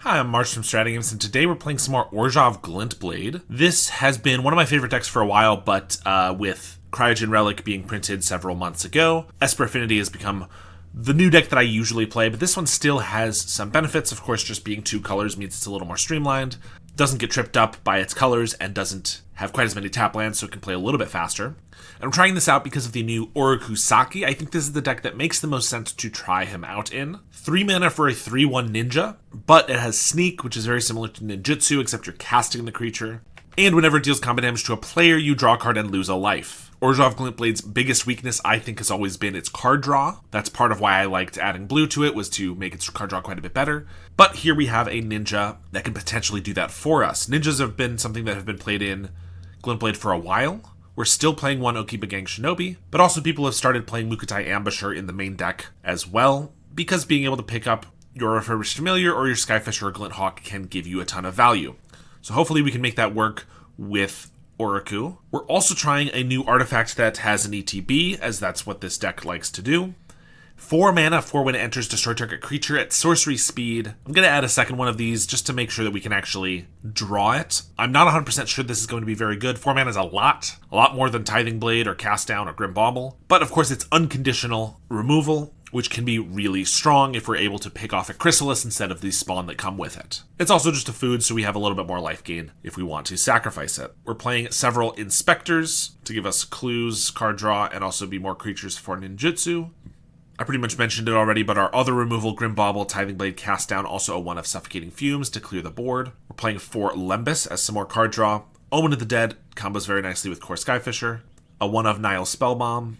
Hi, I'm Marsh from StrataGames, and today we're playing some more Orzhov GlintBlade. This has been one of my favorite decks for a while, but with Cryogen Relic being printed several months ago, Esper Affinity has become the new deck that I usually play, but this one still has some benefits. Of course, just being 2 colors means it's a little more streamlined, doesn't get tripped up by its colors, and doesn't have quite as many tap lands, so it can play a little bit faster. And I'm trying this out because of the new Orokusaki. I think this is the deck that makes the most sense to try him out in. 3 mana for a 3/1 ninja, but it has Sneak, which is very similar to Ninjutsu, except you're casting the creature. And whenever it deals combat damage to a player, you draw a card and lose a life. Orzhov GlintBlade's biggest weakness, I think, has always been its card draw. That's part of why I liked adding blue to it, was to make its card draw quite a bit better. But here we have a ninja that can potentially do that for us. Ninjas have been something that have been played in GlintBlade for a while. We're still playing one Okiba Gang Shinobi, but also people have started playing Mukotai Ambusher in the main deck as well, because being able to pick up your Refurbished Familiar or your Skyfisher or Glinthawk can give you a ton of value. So hopefully we can make that work with Oroku. We're also trying a new artifact that has an ETB, as that's what this deck likes to do. 4 mana for when it enters, destroy target creature at sorcery speed. I'm going to add a second one of these just to make sure that we can actually draw it. I'm not 100% sure this is going to be very good. 4 mana is a lot more than Tithing Blade or Cast Down or Grim Bauble. But of course it's unconditional removal, which can be really strong if we're able to pick off a Chrysalis instead of the spawn that come with it. It's also just a food, so we have a little bit more life gain if we want to sacrifice it. We're playing several Inspectors to give us clues, card draw, and also be more creatures for Ninjutsu. I pretty much mentioned it already, but our other removal, Grim Bauble, Tithing Blade, Cast Down, also a 1 of Suffocating Fumes to clear the board. We're playing 4 Lembas as some more card draw. Omen of the Dead combos very nicely with Core Skyfisher. A 1 of Nile Spellbomb.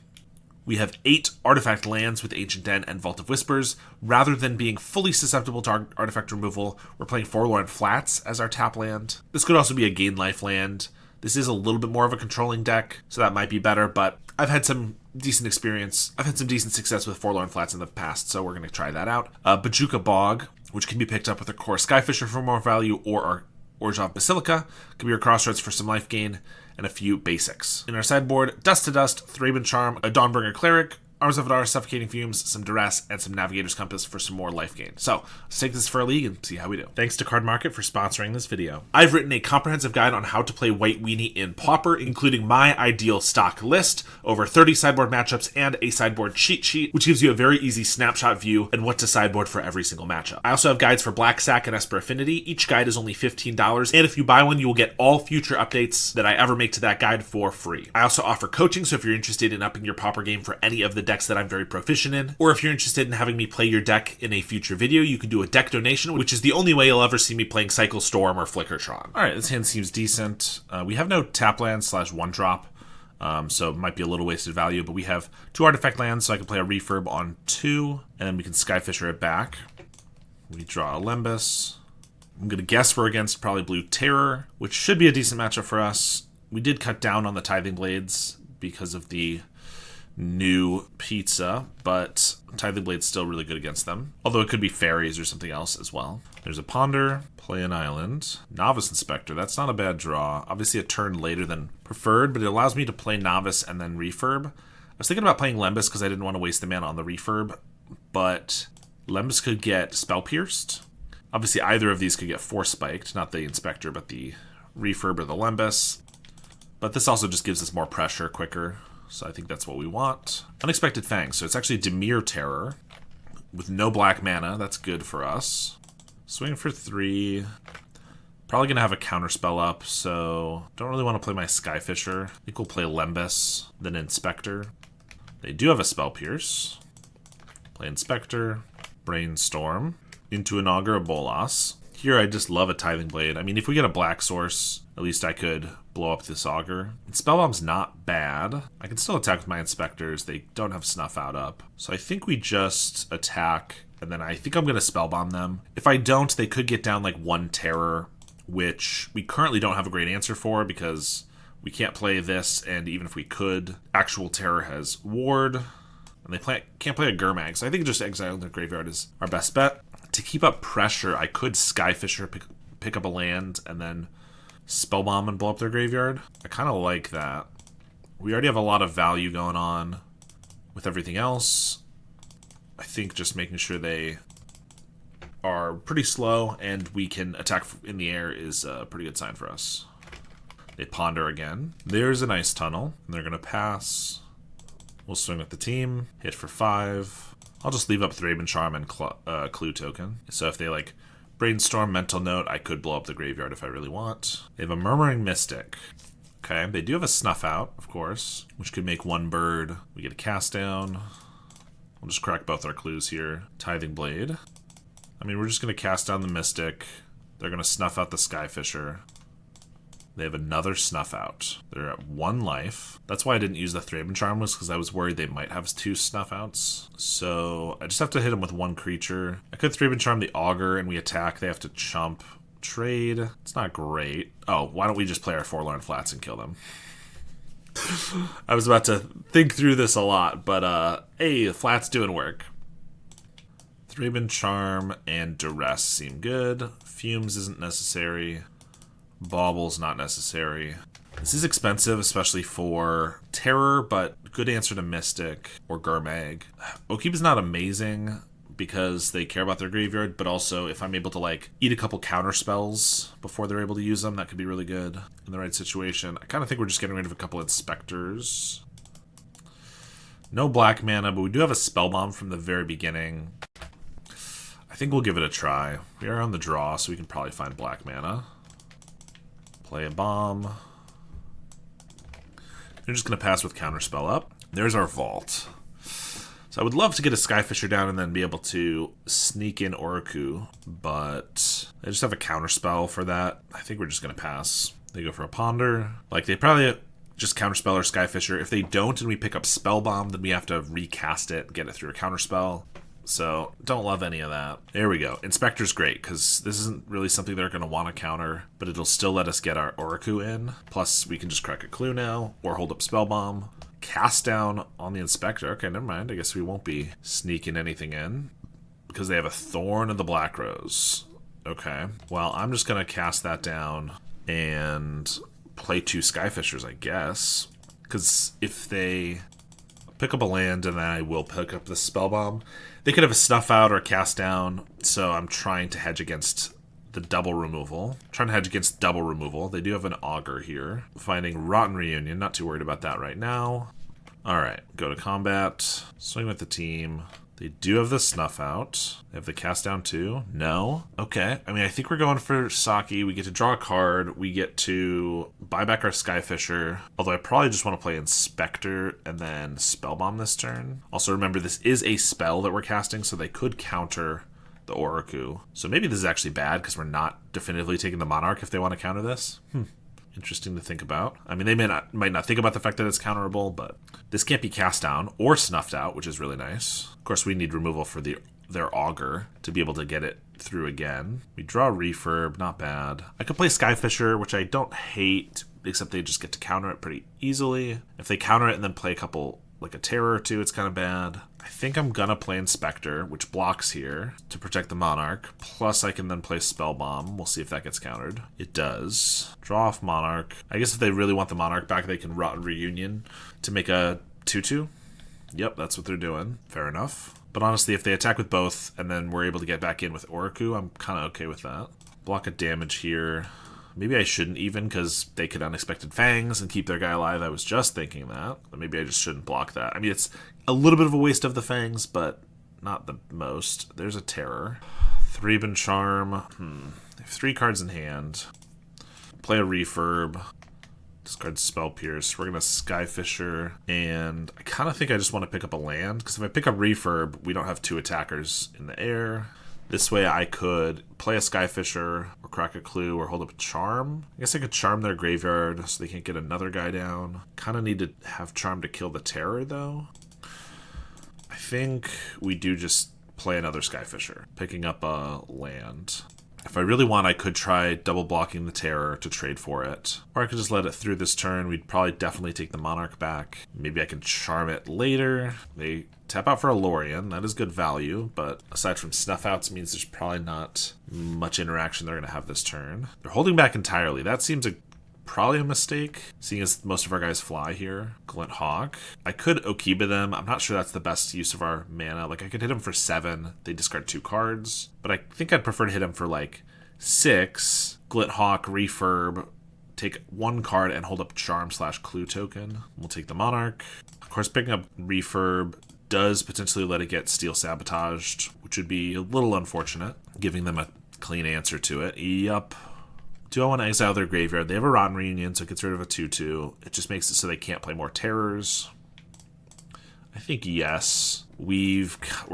We have 8 artifact lands with Ancient Den and Vault of Whispers. Rather than being fully susceptible to artifact removal, we're playing Forlorn Flats as our tap land. This could also be a gain life land. This is a little bit more of a controlling deck, so that might be better, but I've had some decent experience. I've had some decent success with Forlorn Flats in the past, so we're going to try that out. Bajuka Bog, which can be picked up with a Core Skyfisher for more value, or our Orzhov Basilica, could be your Crossroads for some life gain, and a few basics. In our sideboard, Dust to Dust, Thraben Charm, a Dawnbringer Cleric, Arms of Adar, Suffocating Fumes, some Duress, and some Navigator's Compass for some more life gain. So, let's take this for a league and see how we do. Thanks to Card Market for sponsoring this video. I've written a comprehensive guide on how to play White Weenie in Pauper, including my ideal stock list, over 30 sideboard matchups, and a sideboard cheat sheet, which gives you a very easy snapshot view and what to sideboard for every single matchup. I also have guides for Black Sack and Esper Affinity. Each guide is only $15, and if you buy one, you will get all future updates that I ever make to that guide for free. I also offer coaching, so if you're interested in upping your Pauper game for any of the decks that I'm very proficient in, or if you're interested in having me play your deck in a future video, you can do a deck donation, which is the only way you'll ever see me playing Cycle Storm or Flickertron. Alright, this hand seems decent. We have no tap land / 1-drop, so it might be a little wasted value, but we have 2 artifact lands, so I can play a Refurb on 2, and then we can Skyfisher it back. We draw a Lembas. I'm going to guess we're against probably Blue Terror, which should be a decent matchup for us. We did cut down on the Tithing Blades because of the new pizza, but Tithing Blade's still really good against them. Although it could be fairies or something else as well. There's a Ponder, play an island. Novice Inspector, that's not a bad draw. Obviously a turn later than preferred, but it allows me to play Novice and then Refurb. I was thinking about playing Lembas because I didn't want to waste the mana on the Refurb, but Lembas could get Spell Pierced. Obviously either of these could get Force Spiked, not the Inspector, but the Refurb or the Lembas. But this also just gives us more pressure quicker. So I think that's what we want. Unexpected Fangs. So it's actually Dimir Terror with no black mana. That's good for us. Swing for 3. Probably going to have a counterspell up, so don't really want to play my Skyfisher. I think we'll play Lembas, then Inspector. They do have a Spell Pierce. Play Inspector, Brainstorm, into an Augur, a Bolas. Here I just love a Tithing Blade. I mean, if we get a black source, at least I could blow up this Augur. And Spellbomb's not bad. I can still attack with my Inspectors. They don't have Snuff Out up. So I think we just attack, and then I think I'm going to Spellbomb them. If I don't, they could get down like 1 Terror, which we currently don't have a great answer for because we can't play this, and even if we could, actual Terror has Ward, and they can't play a Gurmag. So I think just exiling their graveyard is our best bet. To keep up pressure, I could Skyfisher, pick up a land, and then Spellbomb and blow up their graveyard. I kind of like that. We already have a lot of value going on with everything else. I think just making sure they are pretty slow and we can attack in the air is a pretty good sign for us. They ponder again. There's an ice tunnel, and they're going to pass. We'll swing with the team, hit for 5. I'll just leave up Thraben Charm and Clue Token. So if they like Brainstorm, Mental Note, I could blow up the graveyard if I really want. They have a Murmuring Mystic. Okay, they do have a Snuff Out, of course, which could make 1 bird. We get a Cast Down. We'll just crack both our clues here. Tithing Blade. I mean, we're just going to cast down the Mystic. They're going to snuff out the Skyfisher. They have another Snuff Out. They're at 1 life. That's why I didn't use the Thraben Charm, was because I was worried they might have 2 Snuff Outs. So I just have to hit them with 1 creature. I could Thraben Charm the Augur and we attack. They have to chump. Trade. It's not great. Oh, why don't we just play our Forlorn Flats and kill them? I was about to think through this a lot, but hey, Flats doing work. Thraben Charm and Duress seem good. Fumes isn't necessary. Bauble's not necessary. This is expensive, especially for Terror, but good answer to Mystic or Gurmag. Okeep is not amazing because they care about their graveyard, but also if I'm able to like eat a couple counter spells before they're able to use them, that could be really good in the right situation. I kind of think we're just getting rid of a couple Inspectors. No black mana, but we do have a Spell Bomb from the very beginning. I think we'll give it a try. We are on the draw, so we can probably find black mana. Play a bomb. They're just going to pass with Counterspell up. There's our Vault. So I would love to get a Skyfisher down and then be able to sneak in Oroku, but they just have a Counterspell for that. I think we're just going to pass. They go for a Ponder. Like, they probably just Counterspell or Skyfisher. If they don't and we pick up Spell Bomb, then we have to recast it and get it through a Counterspell. So, don't love any of that. There we go. Inspector's great, because this isn't really something they're going to want to counter, but it'll still let us get our Oroku in. Plus, we can just crack a Clue now, or hold up Spell Bomb. Cast down on the Inspector. Okay, never mind. I guess we won't be sneaking anything in, because they have a Thorn of the Black Rose. Okay. Well, I'm just going to cast that down and play 2 Skyfishers, I guess. Because if they pick up a land and then I will pick up the Spell Bomb, they could have a Snuff Out or a Cast Down, so I'm trying to hedge against the double removal. Trying to hedge against double removal. They do have an Augur here. Finding Rotten Reunion. Not too worried about that right now. Alright, go to combat. Swing with the team. They do have the Snuff Out. They have the Cast Down too. No? Okay. I mean, I think we're going for Saki. We get to draw a card. We get to buy back our Skyfisher. Although I probably just want to play Inspector and then Spellbomb this turn. Also remember, this is a spell that we're casting, so they could counter the Oroku. So maybe this is actually bad because we're not definitively taking the Monarch if they want to counter this. Interesting to think about. I mean, they might not think about the fact that it's counterable, but this can't be cast down or snuffed out, which is really nice. Of course, we need removal for their Augur to be able to get it through again. We draw Refurb, not bad. I could play Skyfisher, which I don't hate, except they just get to counter it pretty easily. If they counter it and then play a couple, like a Terror or 2, it's kind of bad. I think I'm gonna play Inspector, which blocks here to protect the Monarch. Plus I can then play Spell Bomb. We'll see if that gets countered. It does. Draw off Monarch. I guess if they really want the Monarch back, they can Rotten Reunion to make a 2/2. Yep, that's what they're doing. Fair enough. But honestly, if they attack with both and then we're able to get back in with Oroku, I'm kind of okay with that. Block of damage here. Maybe I shouldn't even, because they could Unexpected Fangs and keep their guy alive. I was just thinking that. But maybe I just shouldn't block that. I mean, it's a little bit of a waste of the Fangs, but not the most. There's a Terror. Thraben Charm. They have 3 cards in hand. Play a Refurb. Discard Spell Pierce. We're going to Skyfisher. And I kind of think I just want to pick up a land, because if I pick up Refurb, we don't have 2 attackers in the air. This way I could play a Skyfisher or crack a Clue or hold up a Charm. I guess I could Charm their graveyard so they can't get another guy down. Kind of need to have Charm to kill the Terror though. I think we do just play another Skyfisher, picking up a land. If I really want, I could try double blocking the Terror to trade for it. Or I could just let it through this turn. We'd probably definitely take the Monarch back. Maybe I can Charm it later. They tap out for a Lorien. That is good value, but aside from Snuff Outs means there's probably not much interaction they're going to have this turn. They're holding back entirely. That seems a probably a mistake, seeing as most of our guys fly here. Glint Hawk. I could Okiba them. I'm not sure that's the best use of our mana. Like, I could hit them for 7. They discard 2 cards. But I think I'd prefer to hit them for, like, 6. Glint Hawk, refurb, take 1 card and hold up Charm/Clue token. We'll take the Monarch. Of course, picking up refurb does potentially let it get Steel Sabotaged, which would be a little unfortunate, giving them a clean answer to it. Yup. Do I want to exile their graveyard? They have a Rotten Reunion, so it gets rid of a 2/2. It just makes it so they can't play more terrors. I think yes. We're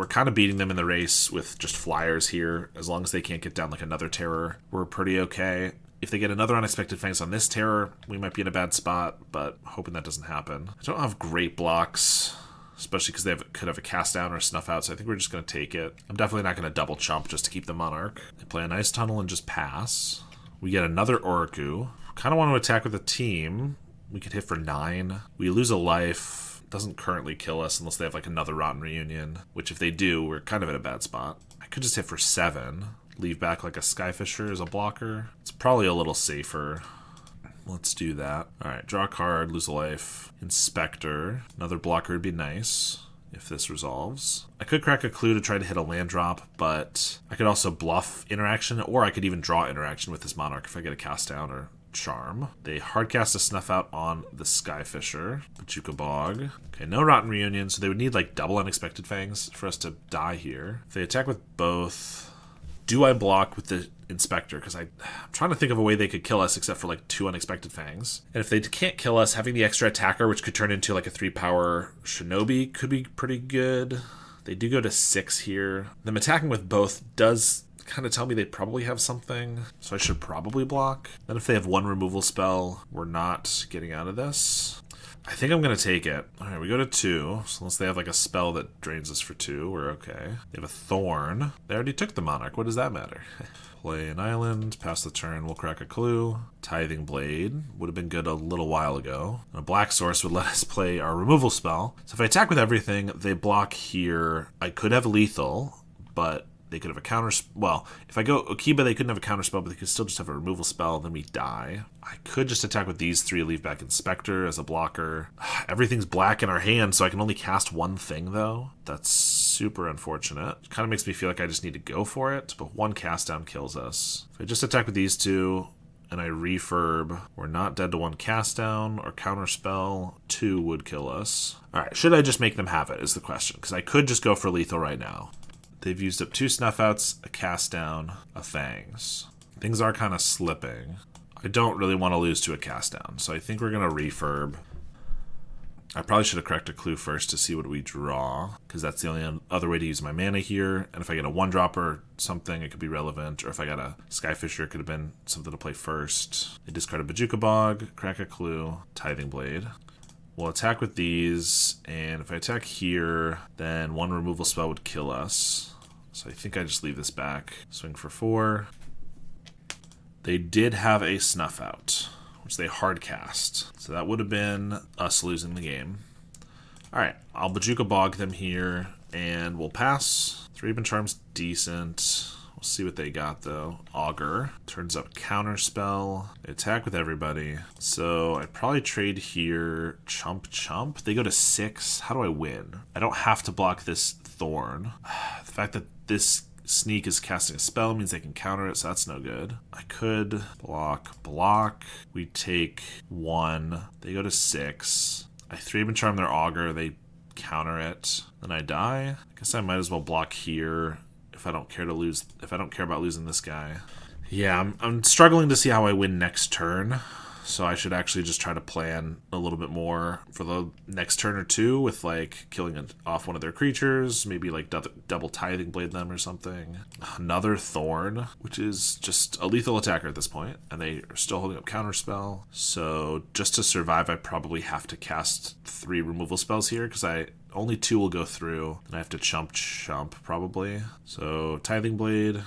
kind of beating them in the race with just flyers here. As long as they can't get down like another terror, we're pretty okay. If they get another Unexpected Fangs on this terror, we might be in a bad spot, but hoping that doesn't happen. I don't have great blocks, especially because they could have a cast down or a snuff out, so I think we're just going to take it. I'm definitely not going to double chump just to keep the Monarch. They play a nice tunnel and just pass. We get another Oroku. Kind of want to attack with a team. We could hit for 9. We lose a life. Doesn't currently kill us unless they have like another Rotten Reunion, which if they do, we're kind of in a bad spot. I could just hit for 7. Leave back like a Skyfisher as a blocker. It's probably a little safer. Let's do that. Alright, draw a card, lose a life. Inspector. Another blocker would be nice if this resolves. I could crack a clue to try to hit a land drop, but I could also bluff interaction, or I could even draw interaction with this Monarch if I get a cast down or charm. They hardcast a snuff out on the Skyfisher. Pachuca Bog. Okay, no Rotten Reunion, so they would need like double Unexpected Fangs for us to die here. If they attack with both, do I block with the Inspector? Because I'm trying to think of a way they could kill us except for like 2 Unexpected Fangs. And if they can't kill us, having the extra attacker, which could turn into like a 3-power Shinobi, could be pretty good. They do go to 6 here. Them attacking with both does kind of tell me they probably have something, so I should probably block. Then if they have 1 removal spell, we're not getting out of this. I think I'm going to take it. Alright, we go to 2, so unless they have like a spell that drains us for 2, we're okay. They have a Thorn. They already took the Monarch. What does that matter? Play an island, pass the turn, we'll crack a clue. Tithing Blade would have been good a little while ago. And a Black Source would let us play our removal spell. So if I attack with everything, they block here. I could have lethal, but they could have a counter. Well, if I go Okiba, they couldn't have a counter spell, but they could still just have a removal spell, then we die. I could just attack with these 3, leave back Inspector as a blocker. Everything's black in our hand, so I can only cast 1 thing, though. That's super unfortunate. It kind of makes me feel like I just need to go for it, but 1 cast down kills us. If I just attack with these 2, and I refurb, we're not dead to 1 cast down, or counter spell, 2 would kill us. Alright, should I just make them have it, is the question, because I could just go for lethal right now. They've used up 2 snuff outs, a cast down, a fangs. Things are kind of slipping. I don't really want to lose to a cast down, so I think we're going to refurb. I probably should have cracked a clue first to see what we draw, because that's the only other way to use my mana here. And if I get a 1-drop or something, it could be relevant. Or if I got a Skyfisher, it could have been something to play first. They discard a Bajuka Bog, crack a clue, Tithing Blade. We'll attack with these, and if I attack here, then 1 removal spell would kill us. So I think I just leave this back. Swing for 4. They did have a snuff out, which they hard cast. So that would have been us losing the game. Alright, I'll Bajuka Bog them here, and we'll pass. 3-Ribbon Charm's decent. We'll see what they got, though. Augur. Turns up Counterspell. They attack with everybody. So I'd probably trade here. Chump, chump. They go to 6. How do I win? I don't have to block this Thorn. The fact that this Sneak is casting a spell means they can counter it, so that's no good. I could block. We take 1. They go to 6. I 3-Ribbon Charm their Augur. They counter it. Then I die. I guess I might as well block here if I don't care about losing this guy. Yeah, I'm struggling to see how I win next turn. So I should actually just try to plan a little bit more for the next turn or 2 with like killing off one of their creatures, maybe like double Tithing Blade them or something. Another Thorn, which is just a lethal attacker at this point, and they are still holding up Counterspell. So just to survive, I probably have to cast 3 removal spells here because only 2 will go through, and I have to chump probably. So Tithing Blade.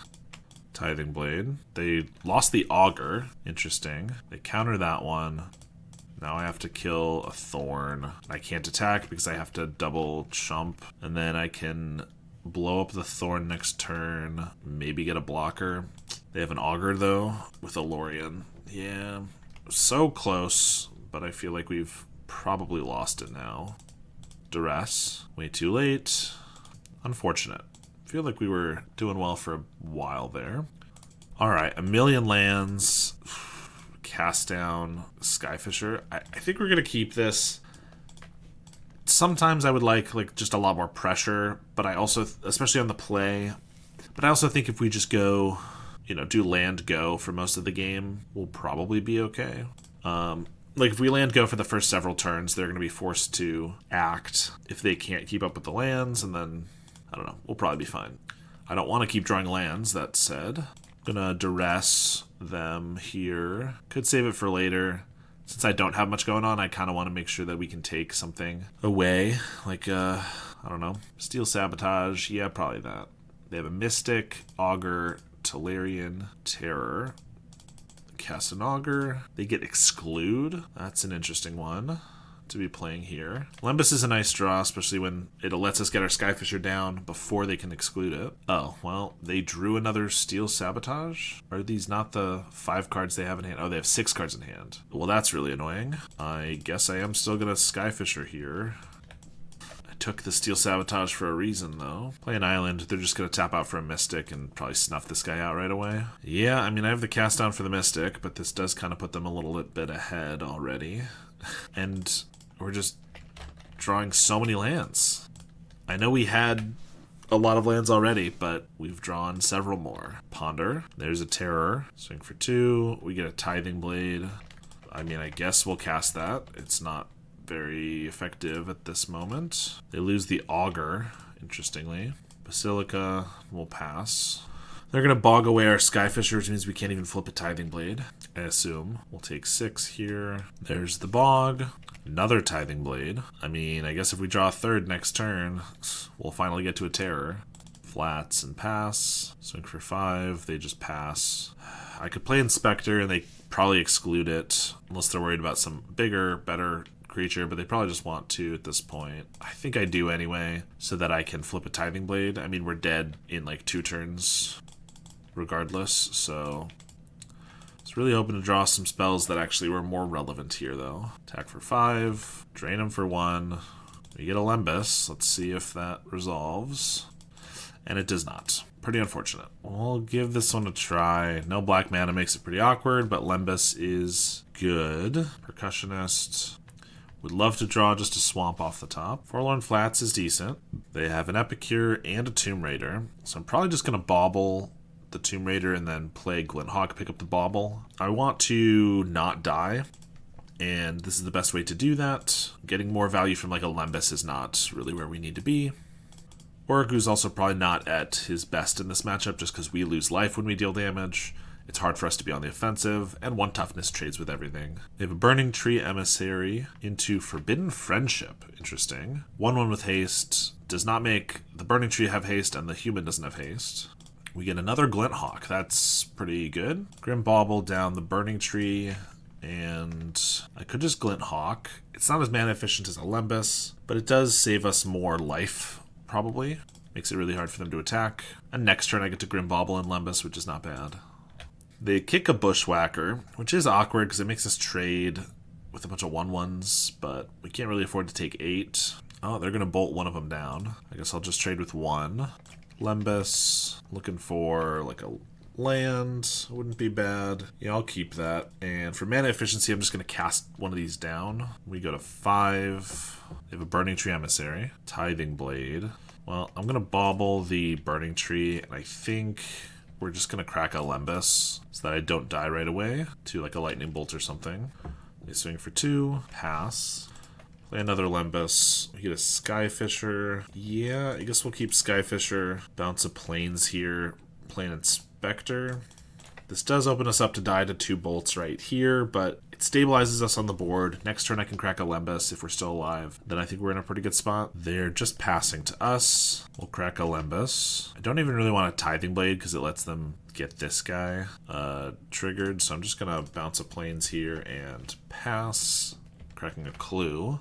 They lost the Augur. Interesting. They counter that one. Now I have to kill a Thorn. I can't attack because I have to double chump. And then I can blow up the Thorn next turn. Maybe get a blocker. They have an Augur, though, with a Lorien. Yeah. So close, but I feel like we've probably lost it now. Duress. Way too late. Unfortunate. I feel like we were doing well for a while there. Alright, a million lands. Cast down Skyfisher. I think we're going to keep this. Sometimes I would like just a lot more pressure, but I also, especially on the play, but I also think if we just go, do land go for most of the game, we'll probably be okay. Like if we land go for the first several turns, they're going to be forced to act if they can't keep up with the lands, and then, I don't know, we'll probably be fine. I don't want to keep drawing lands, that said. I'm going to duress them here. Could save it for later. Since I don't have much going on, I kind of want to make sure that we can take something away. Like, I don't know, Steel Sabotage. Yeah, probably that. They have a Mystic, Augur, Tolarian, Terror. Cast an Augur. They get Exclude. That's an interesting one to be playing here. Lembas is a nice draw, especially when it lets us get our Skyfisher down before they can exclude it. Oh, well, they drew another Steel Sabotage? Are these not the 5 cards they have in hand? Oh, they have 6 cards in hand. Well, that's really annoying. I guess I am still gonna Skyfisher here. I took the Steel Sabotage for a reason, though. Play an island, they're just gonna tap out for a Mystic and probably snuff this guy out right away. Yeah, I mean, I have the cast down for the Mystic, but this does kind of put them a little bit ahead already. And we're just drawing so many lands. I know we had a lot of lands already, but we've drawn several more. Ponder. There's a Terror. Swing for 2. We get a Tithing Blade. I mean, I guess we'll cast that. It's not very effective at this moment. They lose the Augur, interestingly. Basilica will pass. They're going to bog away our Skyfisher, which means we can't even flip a Tithing Blade, I assume. We'll take 6 here. There's the bog. Another Tithing Blade. I mean, I guess if we draw a third next turn, we'll finally get to a Terror. Flats and pass. Swing for 5. They just pass. I could play Inspector, and they probably exclude it, unless they're worried about some bigger, better creature, but they probably just want to at this point. I think I do anyway, so that I can flip a Tithing Blade. I mean, we're dead in like 2 turns regardless, so it's really hoping to draw some spells that actually were more relevant here, though. Attack for 5, drain them for 1. We get a Lembas. Let's see if that resolves. And it does not. Pretty unfortunate. We'll give this one a try. No black mana makes it pretty awkward, but Lembas is good. Percussionist. Would love to draw just a swamp off the top. Forlorn Flats is decent. They have an Epicure and a Tomb Raider, so I'm probably just going to bauble the Tomb Raider and then play Glinthawk, pick up the bauble. I want to not die, and this is the best way to do that. Getting more value from like a Lembas is not really where we need to be. Oroku's also probably not at his best in this matchup just because we lose life when we deal damage. It's hard for us to be on the offensive, and 1 toughness trades with everything. They have a Burning Tree Emissary into Forbidden Friendship. Interesting. 1/1 with haste. Does not make the Burning Tree have haste, and the human doesn't have haste. We get another Glinthawk. That's pretty good. Grim Bauble down the Burning Tree, and I could just Glinthawk. It's not as mana efficient as a Lembas, but it does save us more life, probably. Makes it really hard for them to attack. And next turn I get to Grim Bauble and Lembas, which is not bad. They kick a Bushwhacker, which is awkward because it makes us trade with a bunch of 1/1s, but we can't really afford to take 8. Oh, they're going to bolt one of them down. I guess I'll just trade with 1. Lembas, looking for like a land, wouldn't be bad. Yeah, I'll keep that. And for mana efficiency, I'm just going to cast one of these down. We go to 5. They have a Burning Tree Emissary. Tithing Blade. Well, I'm going to bauble the Burning Tree, and I think we're just going to crack a Lembas so that I don't die right away to like a Lightning Bolt or something. They swing for 2, pass. Play another Lembas. We get a Skyfisher. Yeah, I guess we'll keep Skyfisher. Bounce a Plains here. Play an Inspector. This does open us up to die to 2 bolts right here, but it stabilizes us on the board. Next turn I can crack a Lembas if we're still alive. Then I think we're in a pretty good spot. They're just passing to us. We'll crack a Lembas. I don't even really want a Tithing Blade because it lets them get this guy triggered, so I'm just going to bounce a Plains here and pass. Cracking a Clue.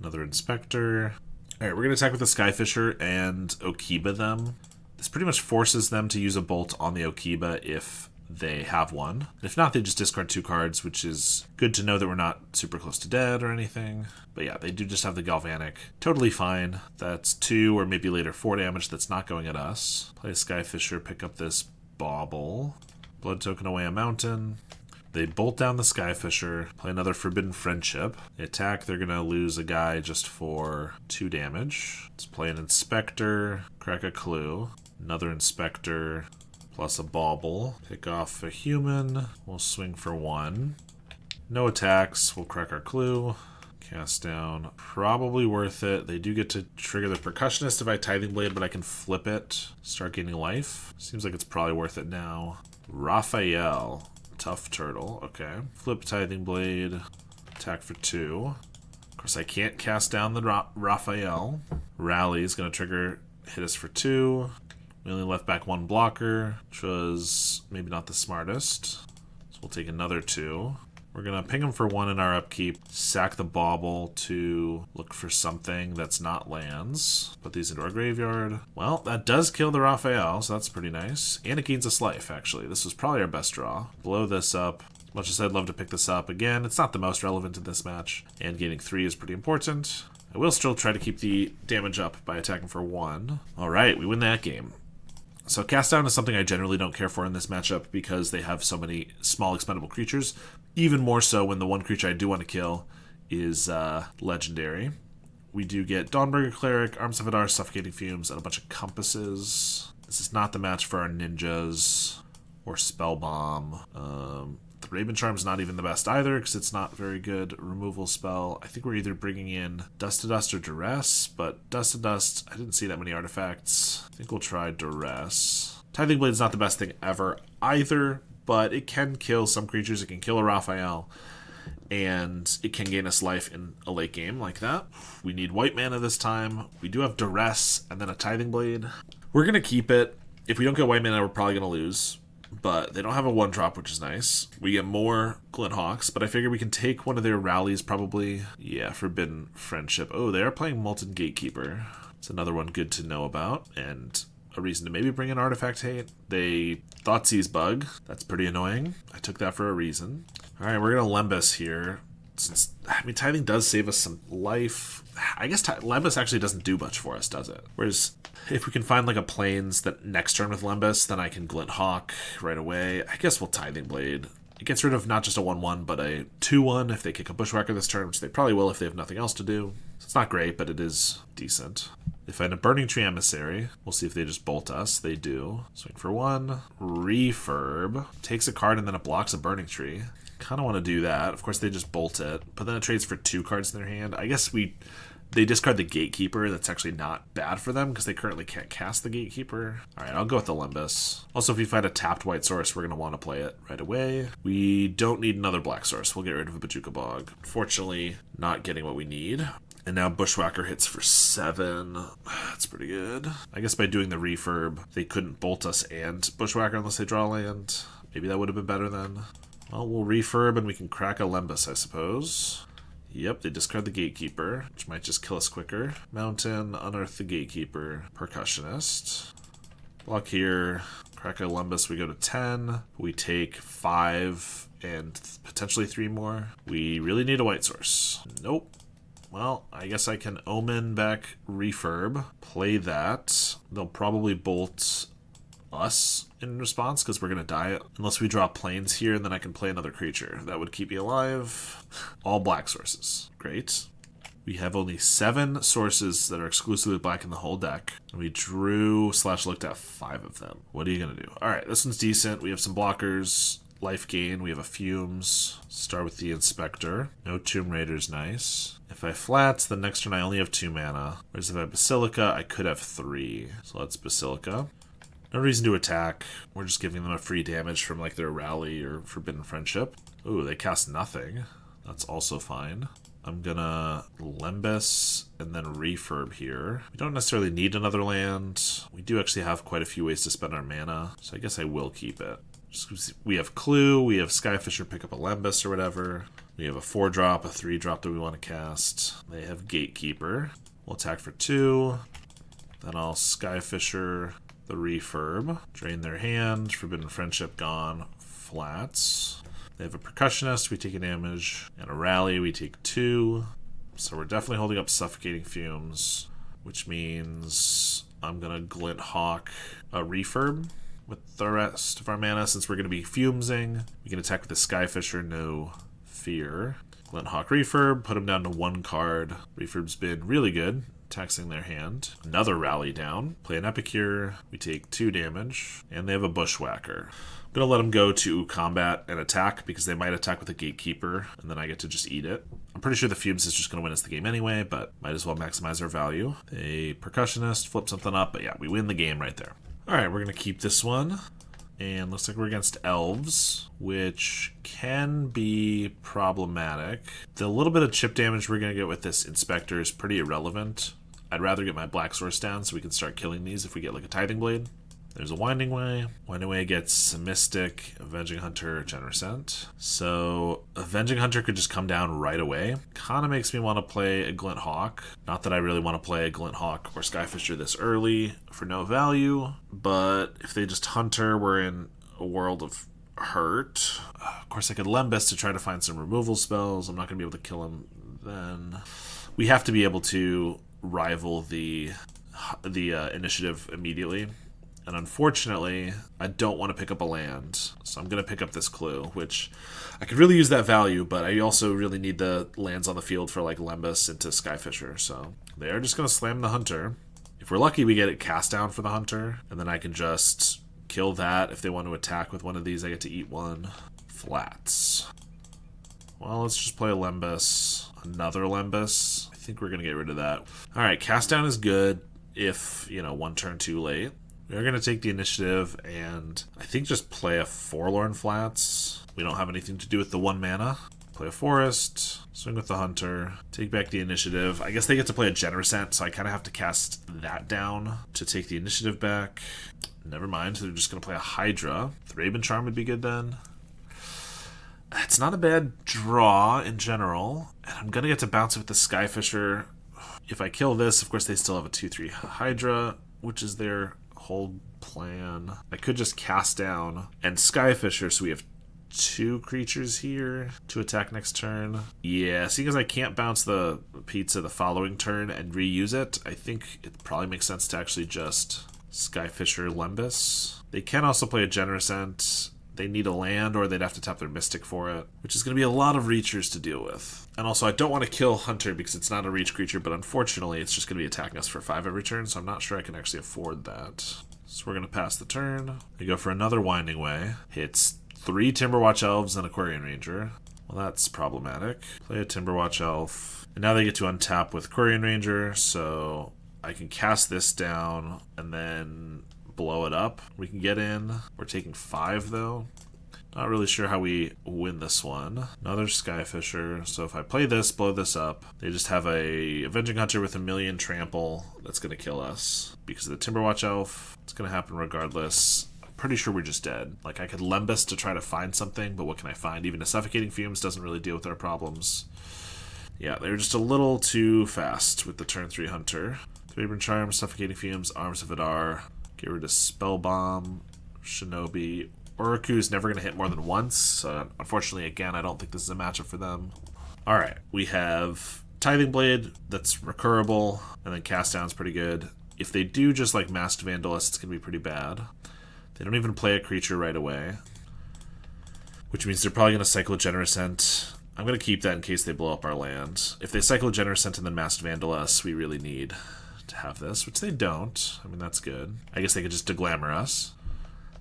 Another Inspector. Alright, we're going to attack with the Skyfisher and Okiba them. This pretty much forces them to use a bolt on the Okiba if they have one. If not, they just discard 2 cards, which is good to know that we're not super close to dead or anything. But yeah, they do just have the Galvanic. Totally fine. That's 2 or maybe later 4 damage that's not going at us. Play Skyfisher, pick up this Bauble. Blood token away a mountain. They bolt down the Skyfisher, play another Forbidden Friendship. They attack, they're going to lose a guy just for 2 damage. Let's play an Inspector, crack a Clue. Another Inspector, plus a Bauble. Pick off a human, we'll swing for 1. No attacks, we'll crack our Clue. Cast down, probably worth it. They do get to trigger the Percussionist if I Tithing Blade, but I can flip it, start gaining life. Seems like it's probably worth it now. Raphael. Tough Turtle, okay. Flip Tithing Blade, attack for 2. Of course, I can't cast down the Raphael. Rally is going to trigger, hit us for 2. We only left back 1 blocker, which was maybe not the smartest. So we'll take another 2. We're going to ping him for 1 in our upkeep, sack the Bauble to look for something that's not lands. Put these into our graveyard. Well, that does kill the Raphael, so that's pretty nice. And it gains us life, actually. This was probably our best draw. Blow this up. Much as I'd love to pick this up, again, it's not the most relevant in this match. And gaining 3 is pretty important. I will still try to keep the damage up by attacking for 1. Alright, we win that game. So cast down is something I generally don't care for in this matchup because they have so many small expendable creatures. Even more so when the one creature I do want to kill is legendary. We do get Dawnburger Cleric, Arms of Adar, Suffocating Fumes, and a bunch of compasses. This is not the match for our ninjas or Spell Bomb. The Raven Charm's not even the best either because it's not very good removal spell. I think we're either bringing in Dust to Dust or Duress, but Dust to Dust, I didn't see that many artifacts. I think we'll try Duress. Tithing Blade's not the best thing ever either, but it can kill some creatures. It can kill a Raphael, and it can gain us life in a late game like that. We need white mana this time. We do have Duress and then a Tithing Blade. We're going to keep it. If we don't get white mana, we're probably going to lose. But they don't have a 1-drop, which is nice. We get more Glinthawks, but I figure we can take one of their rallies probably. Yeah, Forbidden Friendship. Oh, they are playing Molten Gatekeeper. It's another one good to know about, and a reason to maybe bring in Artifact Hate. They Thoughtseize Bug. That's pretty annoying. I took that for a reason. Alright, we're going to Lembas here. Since, I mean, Tithing does save us some life. I guess Lembas actually doesn't do much for us, does it? Whereas if we can find like a plains that next turn with Lembas, then I can Glinthawk right away. I guess we'll Tithing Blade. It gets rid of not just a 1/1, but a 2/1 if they kick a Bushwhacker this turn, which they probably will if they have nothing else to do. So it's not great, but it is decent. They find a Burning Tree Emissary. We'll see if they just bolt us. They do. Swing for 1. Refurb. Takes a card and then it blocks a Burning Tree. Kind of want to do that. Of course, they just bolt it, but then it trades for 2 cards in their hand. I guess they discard the Gatekeeper. That's actually not bad for them because they currently can't cast the Gatekeeper. All right, I'll go with the Lembas. Also, if we find a tapped white source, we're going to want to play it right away. We don't need another black source. We'll get rid of a Bojuka Bog. Unfortunately, not getting what we need. And now Bushwhacker hits for 7. That's pretty good. I guess by doing the refurb, they couldn't bolt us and Bushwhacker unless they draw land. Maybe that would have been better then. Well, we'll refurb and we can crack a Lembas, I suppose. Yep, they discard the Gatekeeper, which might just kill us quicker. Mountain, unearth the Gatekeeper, Percussionist. Block here, crack a Lembas, we go to 10. We take 5 and potentially 3 more. We really need a white source. Nope. Well, I guess I can Omen back Refurb, play that. They'll probably bolt us in response because we're going to die unless we draw plains here, and then I can play another creature. That would keep me alive. All black sources. Great. We have only 7 sources that are exclusively black in the whole deck. And we drew/looked at 5 of them. What are you going to do? Alright, this one's decent. We have some blockers. Life gain. We have a Fumes. Start with the Inspector. No Tomb Raider's nice. If I flat, the next turn I only have 2 mana. Whereas if I have Basilica, I could have 3. So let's Basilica. No reason to attack. We're just giving them a free damage from like their Rally or Forbidden Friendship. Ooh, they cast nothing. That's also fine. I'm gonna Lembas and then Refurb here. We don't necessarily need another land. We do actually have quite a few ways to spend our mana, so I guess I will keep it. We have Clue, we have Skyfisher pick up a Lembas or whatever. We have a 4-drop, a 3-drop that we want to cast. They have Gatekeeper. We'll attack for 2. Then I'll Skyfisher, the refurb. Drain their hand. Forbidden Friendship gone. Flats. They have a Percussionist, we take a damage. And a Rally, we take 2. So we're definitely holding up Suffocating Fumes, which means I'm gonna Glint Hawk a refurb with the rest of our mana. Since we're gonna be fumesing, we can attack with the Skyfisher, no fear. Glint Hawk refurb, put them down to 1 card. Refurb's been really good, taxing their hand. Another Rally down. Play an Epicure, we take 2 damage. And they have a Bushwhacker. I'm gonna let them go to combat and attack because they might attack with a Gatekeeper, and then I get to just eat it. I'm pretty sure the Fumes is just gonna win us the game anyway, but might as well maximize our value. A Percussionist, flip something up, but yeah, we win the game right there. Alright, we're gonna keep this one. And looks like we're against Elves, which can be problematic. The little bit of chip damage we're gonna get with this Inspector is pretty irrelevant. I'd rather get my Black Source down so we can start killing these if we get like a Tithing Blade. There's a Winding Way. Winding Way gets a Mystic, Avenging Hunter, Generosent. So Avenging Hunter could just come down right away. Kind of makes me want to play a Glint Hawk. Not that I really want to play a Glint Hawk or Skyfisher this early for no value, but if they just Hunter, we're in a world of hurt. Of course, I could Lembus to try to find some removal spells. I'm not going to be able to kill him then. We have to be able to rival the initiative immediately. And unfortunately, I don't want to pick up a land. So I'm going to pick up this Clue, which I could really use that value, but I also really need the lands on the field for like Lembus into Skyfisher. So they are just going to slam the Hunter. If we're lucky, we get it cast down for the Hunter, and then I can just kill that. If they want to attack with one of these, I get to eat 1. Flats. Well, let's just play a Lembus. Another Lembus. I think we're going to get rid of that. All right, cast down is good if, 1 turn too late. We're going to take the initiative and I think just play a Forlorn Flats. We don't have anything to do with the 1 mana. Play a Forest, swing with the Hunter, take back the initiative. I guess they get to play a Generosent, so I kind of have to cast that down to take the initiative back. Never mind, they're just going to play a Hydra. Thraben Charm would be good then. It's not a bad draw in general. And I'm going to get to bounce it with the Skyfisher. If I kill this, of course they still have a 2/3 Hydra, which is their whole plan. I could just cast down and Skyfisher, so we have 2 creatures here to attack next turn. Yeah, seeing as I can't bounce the pizza the following turn and reuse it, I think it probably makes sense to actually just Skyfisher Lembus. They can also play a Generosent. They need a land, or they'd have to tap their Mystic for it, which is going to be a lot of reachers to deal with. And also, I don't want to kill Hunter because it's not a reach creature, but unfortunately, it's just going to be attacking us for 5 every turn, so I'm not sure I can actually afford that. So we're going to pass the turn. They go for another Winding Way. Hits 3 Timberwatch Elves and a Quarian Ranger. Well, that's problematic. Play a Timberwatch Elf. And now they get to untap with Quarian Ranger, so I can cast this down and then blow it up. We can get in. We're taking 5 though. Not really sure how we win this one. Another Skyfisher. So if I play this, blow this up, they just have a Avenging Hunter with 1,000,000 trample that's going to kill us. Because of the Timberwatch Elf, it's going to happen regardless. I'm pretty sure we're just dead. Like, I could Lembus to try to find something, but what can I find? Even a Suffocating Fumes doesn't really deal with our problems. Yeah, they were just a little too fast with the turn 3 Hunter. Thraben Charm, Suffocating Fumes, Arms of Adar. Get rid of Spellbomb, Shinobi. Oroku's never going to hit more than once. Unfortunately, again, I don't think this is a matchup for them. Alright, we have Tithing Blade that's recurable, and then Cast Down's pretty good. If they do just like Masked Vandalist, it's going to be pretty bad. They don't even play a creature right away, which means they're probably going to cycle a Generosent. I'm going to keep that in case they blow up our land. If they cycle a Generosent and then Masked Vandalist, we really need to have this, which they don't. I mean, that's good. I guess they could just deglamour us.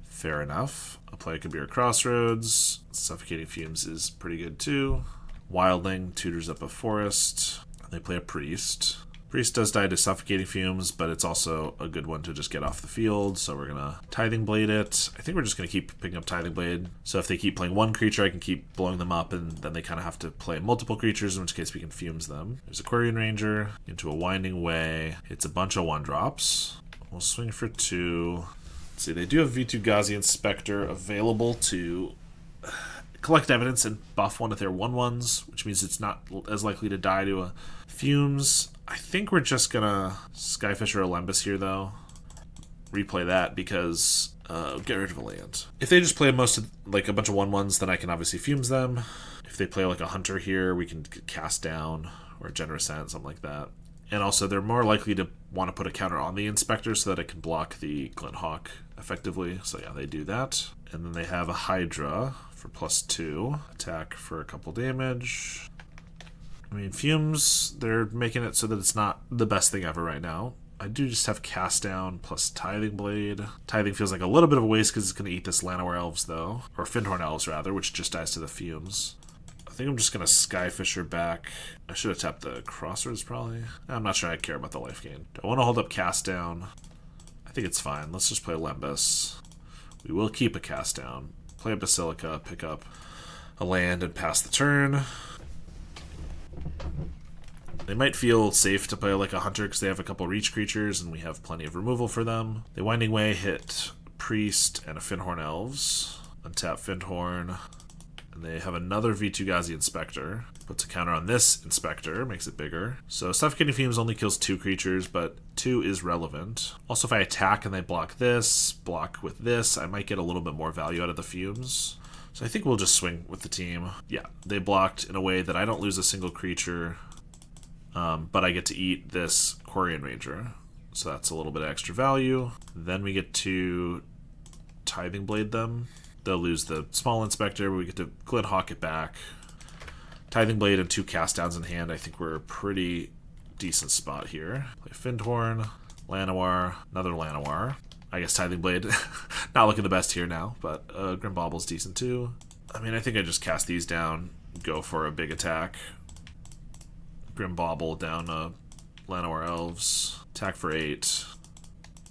Fair enough. I'll play Kabir Crossroads. Suffocating Fumes is pretty good too. Wildling tutors up a forest. They play a Priest. Priest does die to Suffocating Fumes, but it's also a good one to just get off the field, so we're gonna Tithing Blade it. I think we're just gonna keep picking up Tithing Blade. So if they keep playing one creature, I can keep blowing them up, and then they kind of have to play multiple creatures, in which case we can Fumes them. There's a Quarian Ranger into a Winding Way. It's a bunch of 1-drops. We'll swing for 2. Let's see, they do have V2 Ghazi Inspector available to collect evidence and buff one of their 1/1s, which means it's not as likely to die to a Fumes. I think we're just gonna Skyfisher or Lembus here, though. replay that because get rid of a land. If they just play most of like a bunch of 1/1s, then I can obviously fumes them. If they play like a hunter here, we can cast down or a generous hand, something like that. And also they're more likely to want to put a counter on the inspector so that it can block the Glinthawk effectively. So yeah, they do that. And then they have a Hydra for +2, attack for a couple damage. I mean, fumes, they're making it so that it's not the best thing ever right now. I do just have Cast Down plus Tithing Blade. Tithing feels like a little bit of a waste because it's going to eat this Llanowar Elves, though. Or Fyndhorn Elves, rather, which just dies to the fumes. I think I'm just going to Skyfisher back. I should have tapped the Crossroads, probably. I'm not sure I care about the life gain. Do I want to hold up Cast Down? I think it's fine. Let's just play Lembas. We will keep a Cast Down. Play a Basilica, pick up a land, and pass the turn. They might feel safe to play like a hunter because they have a couple reach creatures and we have plenty of removal for them. They Winding Way hit Priest and a Fyndhorn Elves. Untap Fyndhorn. And they have another V2 Inspector. Puts a counter on this Inspector, makes it bigger. So Suffocating Fumes only kills 2 creatures, but 2 is relevant. Also, if I attack and they block with this, I might get a little bit more value out of the Fumes. So I think we'll just swing with the team. Yeah, they blocked in a way that I don't lose a single creature. But I get to eat this Quarian Ranger. So that's a little bit of extra value. Then we get to Tithing Blade them. They'll lose the small Inspector, but we get to Glinthawk it back. Tithing Blade and 2 Cast Downs in hand. I think we're a pretty decent spot here. Play Fyndhorn, Llanowar, another Llanowar. I guess Tithing Blade, not looking the best here now, but Grim Bobble's decent too. I mean, I think I just cast these down, go for a big attack. Grim Bobble down Llanowar Elves. Attack for 8.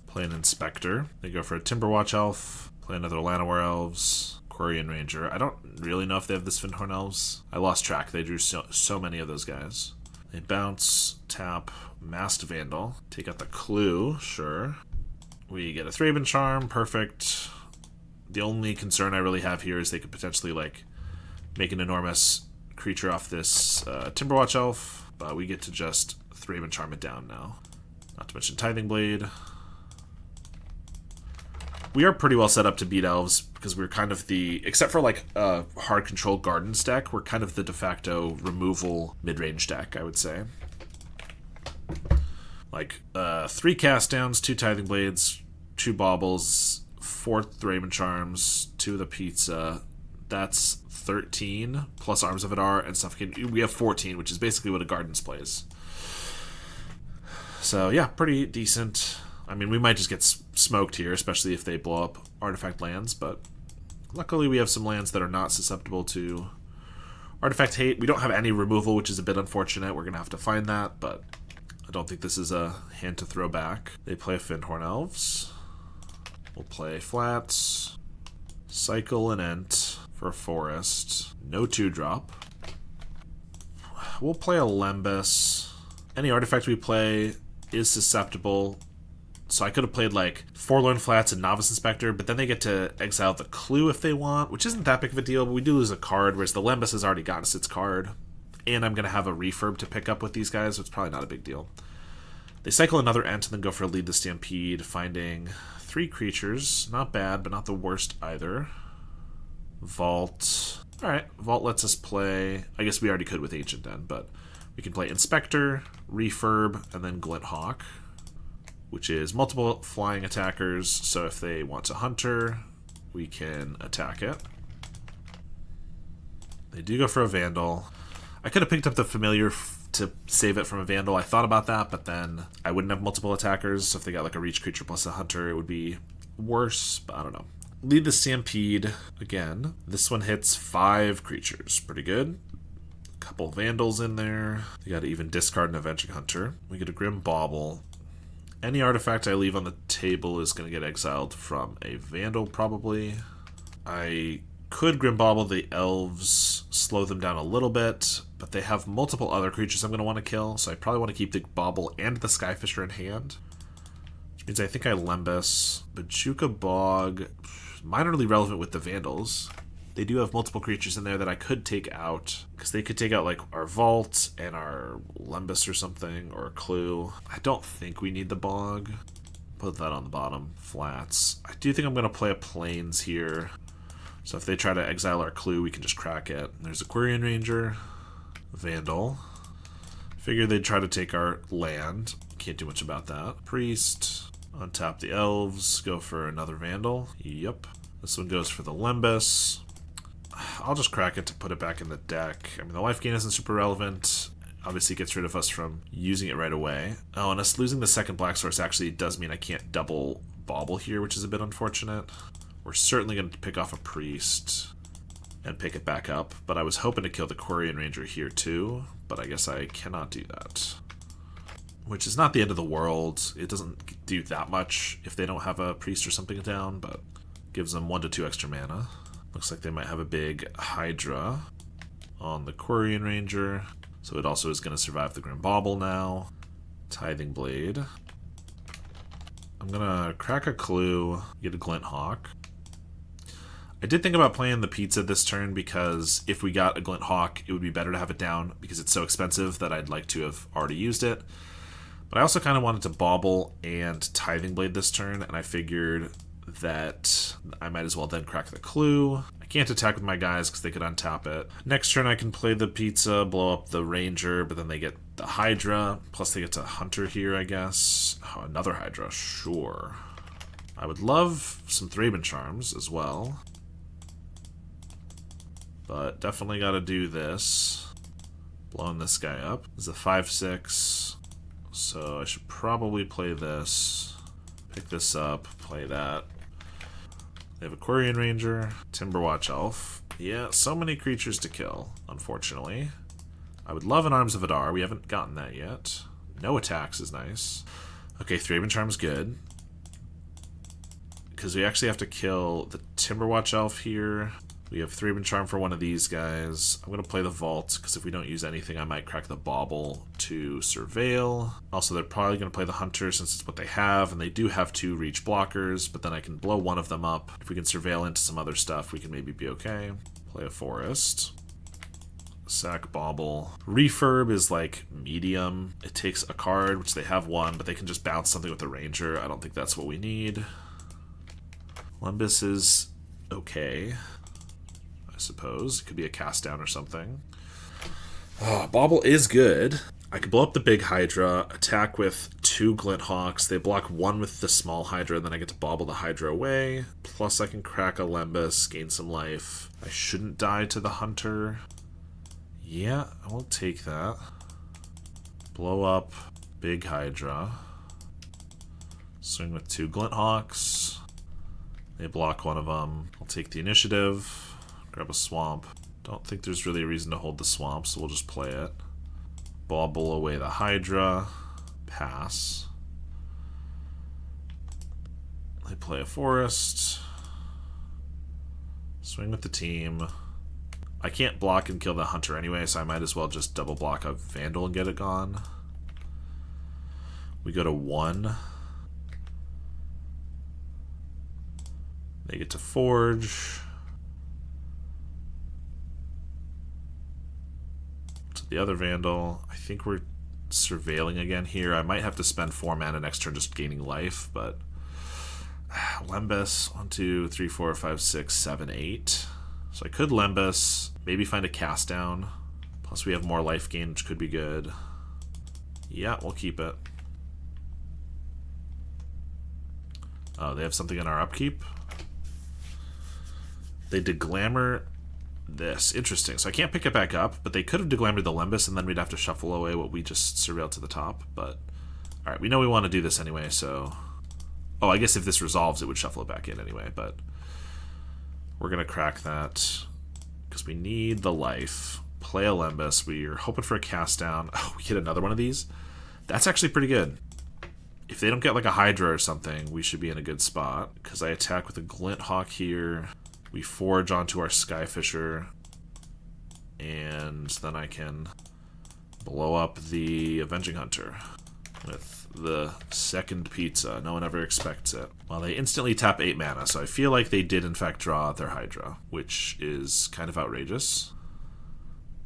Play an Inspector. They go for a Timberwatch Elf. Play another Llanowar Elves. Quarian Ranger. I don't really know if they have this Fyndhorn Elves. I lost track. They drew so many of those guys. They bounce, tap, Masked Vandal. Take out the Clue, sure. We get a Thraben Charm, perfect. The only concern I really have here is they could potentially like make an enormous creature off this Timberwatch Elf. But we get to just Thraben Charm it down now. Not to mention Tithing Blade. We are pretty well set up to beat Elves because we're kind of the, except for like a hard control Gardens deck, we're kind of the de facto removal mid-range deck, I would say. Like 3 Cast Downs, 2 Tithing Blades, 2 Baubles, 4 Thraben Charms, 2 of the Pizza. That's 13 plus Arms of Adar and Suffocating. We have 14, which is basically what a Gardens plays. So yeah, pretty decent. I mean, we might just get smoked here, especially if they blow up artifact lands, but luckily we have some lands that are not susceptible to artifact hate. We don't have any removal, which is a bit unfortunate. We're going to have to find that, but I don't think this is a hand to throw back. They play Fyndhorn Elves. We'll play flats. Cycle an Ent for a forest. No 2-drop. We'll play a Lembas. Any artifact we play is susceptible. So I could have played like Forlorn Flats and Novice Inspector, but then they get to exile the Clue if they want, which isn't that big of a deal, but we do lose a card, whereas the Lembas has already gotten us its card. And I'm going to have a refurb to pick up with these guys, so it's probably not a big deal. They cycle another Ent and then go for a Lead the Stampede, finding 3 creatures. Not bad, but not the worst either. Vault. Alright, Vault lets us play, I guess we already could with Ancient Den, but we can play Inspector, Refurb, and then Glinthawk, which is multiple flying attackers, so if they want to Hunter, we can attack it. They do go for a Vandal. I could have picked up the Familiar to save it from a Vandal. I thought about that, but then I wouldn't have multiple attackers, so if they got like a Reach creature plus a Hunter, it would be worse, but I don't know. Lead the Stampede again. This one hits 5 creatures. Pretty good. A couple Vandals in there. They got to even discard an Avenging Hunter. We get a Grim Bauble. Any artifact I leave on the table is going to get exiled from a Vandal, probably. I could Grim Bauble the Elves, slow them down a little bit, but they have multiple other creatures I'm going to want to kill, so I probably want to keep the Bauble and the Skyfisher in hand. Which means I think I Lembas. Bajuka Bog, minorly relevant with the Vandals. They do have multiple creatures in there that I could take out, because they could take out like our Vault and our Lembas or something, or a Clue. I don't think we need the Bog. put that on the bottom. Flats. I do think I'm going to play a Plains here. So if they try to exile our clue, we can just crack it. There's a Quirion Ranger. Vandal. Figured they'd try to take our land. Can't do much about that. Priest. Untap the elves. Go for another Vandal. Yep. This one goes for the Lembas. I'll just crack it to put it back in the deck. I mean, the life gain isn't super relevant. Obviously, it gets rid of us from using it right away. Oh, and us losing the second black source actually does mean I can't double bauble here, which is a bit unfortunate. We're certainly going to pick off a priest and pick it back up, but I was hoping to kill the Quirion Ranger here too, but I guess I cannot do that. Which is not the end of the world. It doesn't do that much if they don't have a priest or something down, but gives them 1 to 2 extra mana. Looks like they might have a big Hydra on the Quirion Ranger, so it also is going to survive the Grim Bauble now. Tithing Blade. I'm going to crack a clue, get a Glint Hawk. I did think about playing the pizza this turn because if we got a Glint Hawk, it would be better to have it down because it's so expensive that I'd like to have already used it. But I also kind of wanted to bauble and Tithing Blade this turn, and I figured that I might as well then crack the clue. I can't attack with my guys because they could untap it. Next turn I can play the pizza, blow up the Ranger, but then they get the Hydra, plus they get to Hunter here, I guess. Oh, another Hydra, sure. I would love some Thraben Charms as well. But definitely got to do this. Blowing this guy up. This is a 5/6. So I should probably play this. Pick this up. Play that. They have a Quirion Ranger. Timberwatch Elf. Yeah, so many creatures to kill, unfortunately. I would love an Arms of Adar. We haven't gotten that yet. No attacks is nice. Okay, Thraben Charm's good. Because we actually have to kill the Timberwatch Elf here. We have Thraben Charm for one of these guys. I'm going to play the Vault, because if we don't use anything, I might crack the Bauble to Surveil. Also, they're probably going to play the Hunter, since it's what they have, and they do have 2 reach blockers, but then I can blow one of them up. If we can Surveil into some other stuff, we can maybe be okay. Play a Forest. Sack Bauble. Refurb is like medium. It takes a card, which they have 1, but they can just bounce something with the Ranger. I don't think that's what we need. Lembas is okay, I suppose. It could be a cast down or something. Oh, Bauble is good. I could blow up the big Hydra, attack with 2 Glint Hawks. They block 1 with the small Hydra, and then I get to bauble the Hydra away. Plus I can crack a Lembas, gain some life. I shouldn't die to the Hunter. Yeah, I will take that. Blow up big Hydra. Swing with 2 Glint Hawks. They block 1 of them. I'll take the initiative. Grab a swamp. Don't think there's really a reason to hold the swamp, so we'll just play it. Bauble away the Hydra. Pass. They play a Forest. Swing with the team. I can't block and kill the Hunter anyway, so I might as well just double block a Vandal and get it gone. We go to 1. They get to Forge. To the other Vandal. I think we're surveilling again here. I might have to spend 4 mana next turn just gaining life, but Lembas, 1, 2, 3, 4, 5, 6, 7, 8. So I could Lembas, maybe find a cast down. Plus we have more life gain, which could be good. Yeah, we'll keep it. Oh, they have something in our upkeep. They deglamour this. Interesting. So I can't pick it back up, but they could have deglamored the Lembas, and then we'd have to shuffle away what we just surveilled to the top. But alright, we know we want to do this anyway, so... Oh, I guess if this resolves, it would shuffle it back in anyway, but... We're going to crack that, because we need the life. Play a Lembas. We're hoping for a cast down. Oh, we get another one of these? That's actually pretty good. If they don't get like a Hydra or something, we should be in a good spot, because I attack with a Glint Hawk here. We forge onto our Skyfisher, and then I can blow up the Avenging Hunter with the second pizza. No one ever expects it. Well, they instantly tap 8 mana, so I feel like they did in fact draw their Hydra, which is kind of outrageous.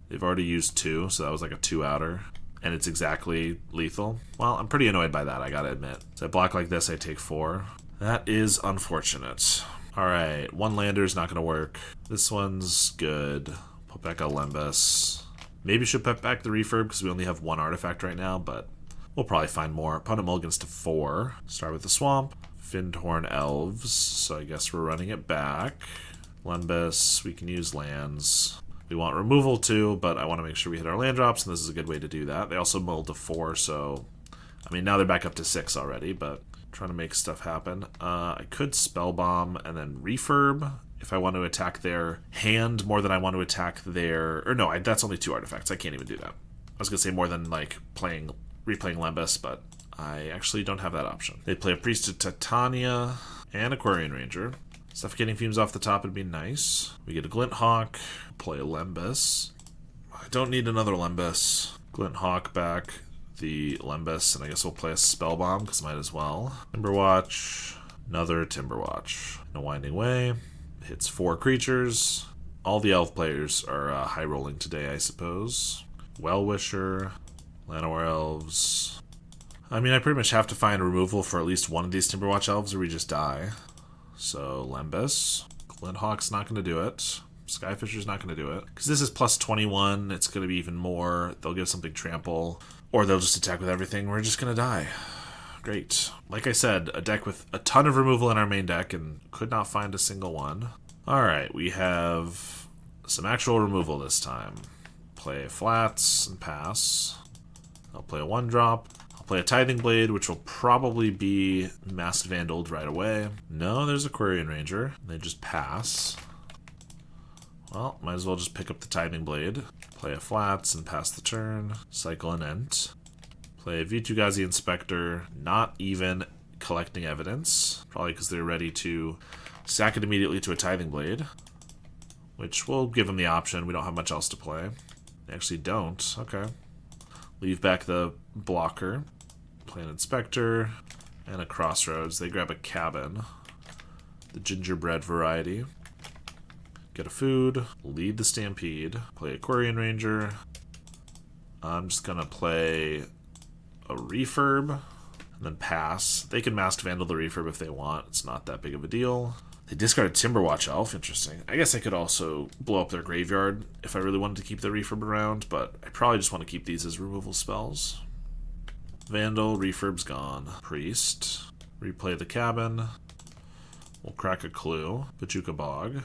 They've already used 2, so that was like a 2-outer. and it's exactly lethal. Well, I'm pretty annoyed by that, I gotta admit. So I block like this, I take 4. That is unfortunate. Alright, 1 lander is not gonna work. This one's good. Put back a Lembas. Maybe should put back the refurb because we only have 1 artifact right now, but we'll probably find more. Opponent mulligans to 4. Start with the swamp. Findhorn Elves, so I guess we're running it back. Lembas, we can use lands. We want removal too, but I want to make sure we hit our land drops, and this is a good way to do that. They also mulled to 4, so... I mean, now they're back up to 6 already, but trying to make stuff happen. I could Spellbomb and then refurb if I want to attack their hand more than I want to attack their... Or no, that's only 2 artifacts. I can't even do that. I was going to say more than, like, replaying Lembas, but I actually don't have that option. They play a Priest of Titania and a Quarian Ranger. Suffocating Fumes off the top would be nice. We get a Glint Hawk, play a Lembas. I don't need another Lembas. Glint Hawk back the Lembas, and I guess we'll play a Spellbomb, because might as well. Timberwatch, another Timberwatch. No Winding Way. Hits 4 creatures. All the elf players are high rolling today, I suppose. Well-Wisher, Llanowar Elves. I mean, I pretty much have to find removal for at least one of these Timberwatch Elves or we just die. So, Lembas. Glinthawk's not going to do it. Skyfisher's not going to do it. Because this is plus 21, it's going to be even more. They'll give something trample. Or they'll just attack with everything. We're just going to die. Great. Like I said, a deck with a ton of removal in our main deck and could not find a single one. Alright, we have some actual removal this time. Play flats and pass. I'll play a 1-drop. I'll play a Tithing Blade, which will probably be Masked Vandaled right away. No, there's a Quarian Ranger. They just pass. Well, might as well just pick up the Tithing Blade. Play a flats and pass the turn. Cycle an Ent. Play a Vitu-Ghazi Inspector. Not even collecting evidence. Probably because they're ready to sack it immediately to a Tithing Blade. Which will give them the option. We don't have much else to play. They actually don't. Okay. Leave back the blocker. Play an Inspector. And a Crossroads. They grab a Cabin. The gingerbread variety. Get a food. Lead the Stampede. Play a Quarian Ranger. I'm just going to play a Refurb. And then pass. They can Masked Vandal the Refurb if they want. It's not that big of a deal. They discard a Timberwatch Elf. Interesting. I guess I could also blow up their graveyard if I really wanted to keep the Refurb around, but I probably just want to keep these as removal spells. Vandal, Refurb's gone. Priest. Replay the Cabin. We'll crack a Clue. Bajuka Bog.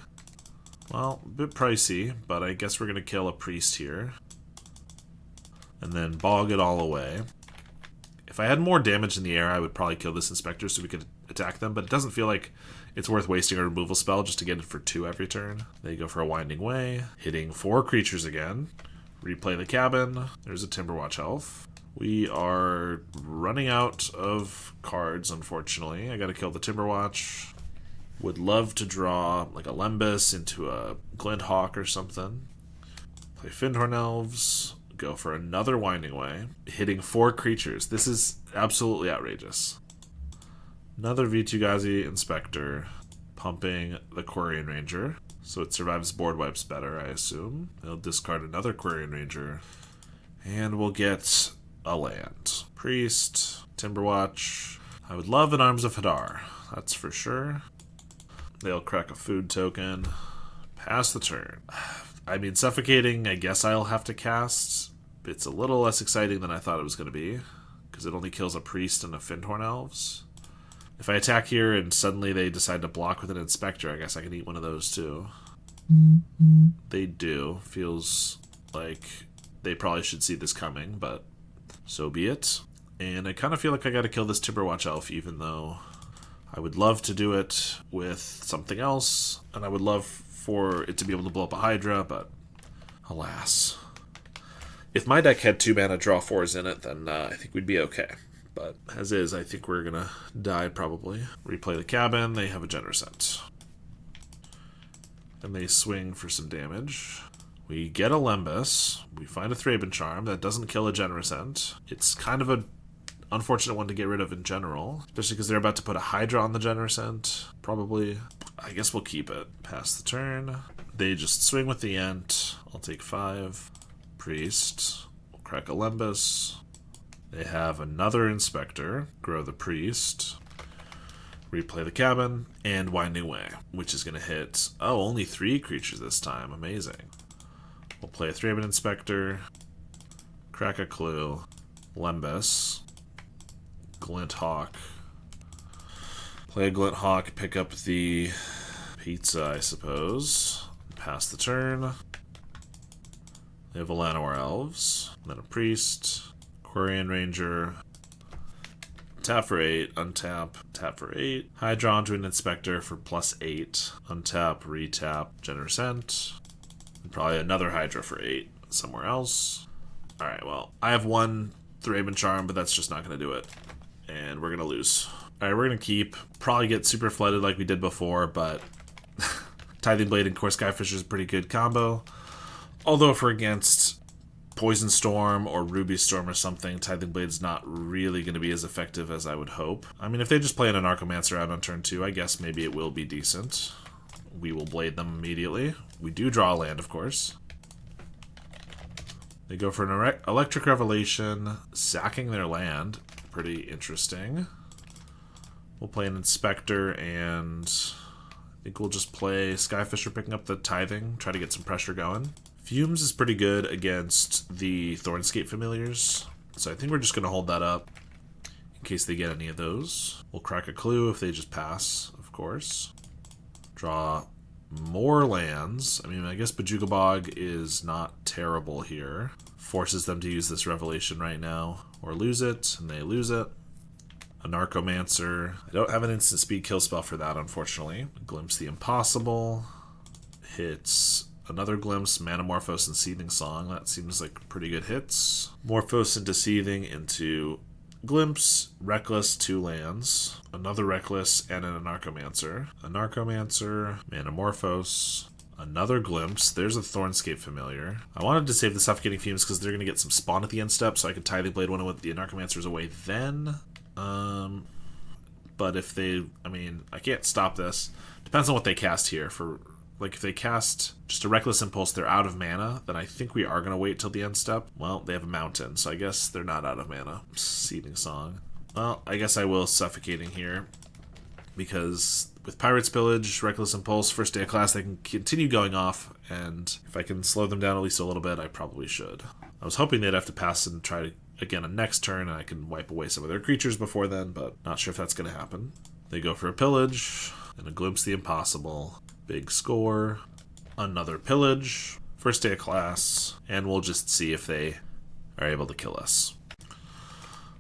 Well, a bit pricey, but I guess we're going to kill a Priest here. And then bog it all away. If I had more damage in the air, I would probably kill this Inspector so we could attack them, but it doesn't feel like it's worth wasting a removal spell just to get it for 2 every turn. They go for a Winding Way, hitting 4 creatures again. Replay the Cabin. There's a Timberwatch Elf. We are running out of cards, unfortunately. I gotta kill the Timberwatch. Would love to draw like a Lembas into a Glinthawk or something. Play Findhorn Elves. Go for another Winding Way, hitting 4 creatures. This is absolutely outrageous. Another Vitu-Ghazi Inspector, pumping the Quarian Ranger, so it survives board wipes better, I assume. They'll discard another Quarian Ranger, and we'll get a land. Priest, Timberwatch. I would love an Arms of Hadar, that's for sure. They'll crack a food token, pass the turn. I mean, Suffocating, I guess I'll have to cast. It's a little less exciting than I thought it was going to be, because it only kills a Priest and a Findhorn Elves. If I attack here and suddenly they decide to block with an Inspector, I guess I can eat one of those too. They do. Feels like they probably should see this coming, but so be it. And I kind of feel like I gotta kill this Timberwatch Elf, even though I would love to do it with something else, and I would love for it to be able to blow up a Hydra, but alas. If my deck had 2 mana draw 4s in it, then I think we'd be okay. But as is, I think we're gonna die probably. Replay the Cabin, they have a Generosent. And they swing for some damage. We get a Lembas, we find a Thraben Charm that doesn't kill a Generosent. It's kind of an unfortunate one to get rid of in general, especially because they're about to put a Hydra on the Generosent, probably. I guess we'll keep it. Pass the turn. They just swing with the Ent. I'll take 5. Priest. We'll crack a Lembas. They have another Inspector, grow the Priest, replay the Cabin, and Winding Way, which is going to hit, oh, only 3 creatures this time. Amazing. We'll play a 3-man Inspector, crack a Clue, Lembas, Glint Hawk. Play a Glint Hawk, pick up the Pizza, I suppose. Pass the turn. They have a Llanowar Elves, then a Priest, Quarian Ranger, tap for 8, untap, tap for 8, Hydra onto an Inspector for +8, untap, retap, Generous Ent, and probably another Hydra for 8 somewhere else. Alright, well, I have one Thraben Charm, but that's just not going to do it, and we're going to lose. Alright, we're going to keep, probably get super flooded like we did before, but Tithing Blade and Core Skyfisher is a pretty good combo. Although if we're against Poison Storm or Ruby Storm or something, Tithing Blade's not really going to be as effective as I would hope. I mean, if they just play an Anarchomancer out on turn 2, I guess maybe it will be decent. We will blade them immediately. We do draw a land, of course. They go for an Electric Revelation, sacking their land. Pretty interesting. We'll play an Inspector, and I think we'll just play Skyfisher picking up the Tithing, try to get some pressure going. Fumes is pretty good against the Thornscape Familiars, so I think we're just going to hold that up in case they get any of those. We'll crack a Clue if they just pass, of course. Draw more lands. I mean, I guess Bojuka Bog is not terrible here. Forces them to use this Revelation right now, or lose it, and they lose it. A Narcomancer. I don't have an instant speed kill spell for that, unfortunately. Glimpse the Impossible. Hits another Glimpse, Manamorphose, and Seething Song. That seems like pretty good hits. Morphos into Seething into Glimpse, Reckless, 2 lands. Another Reckless, and an Anarchomancer. Anarchomancer, Manamorphose, another Glimpse. There's a Thornscape Familiar. I wanted to save the Suffocating Fumes because they're going to get some spawn at the end step, so I could Tithing Blade one with the Anarchomancers away then. But if they, I mean, I can't stop this. Depends on what they cast here. For, like, if they cast just a Reckless Impulse, they're out of mana, then I think we are going to wait till the end step. Well, they have a Mountain, so I guess they're not out of mana. Seething Song. Well, I guess I will Suffocating here, because with Pirate's Pillage, Reckless Impulse, first day of class, they can continue going off, and if I can slow them down at least a little bit, I probably should. I was hoping they'd have to pass and try to again a next turn, and I can wipe away some of their creatures before then, but not sure if that's going to happen. They go for a Pillage, and a Glimpse the Impossible. Big score. Another Pillage. First day of class, and we'll just see if they are able to kill us.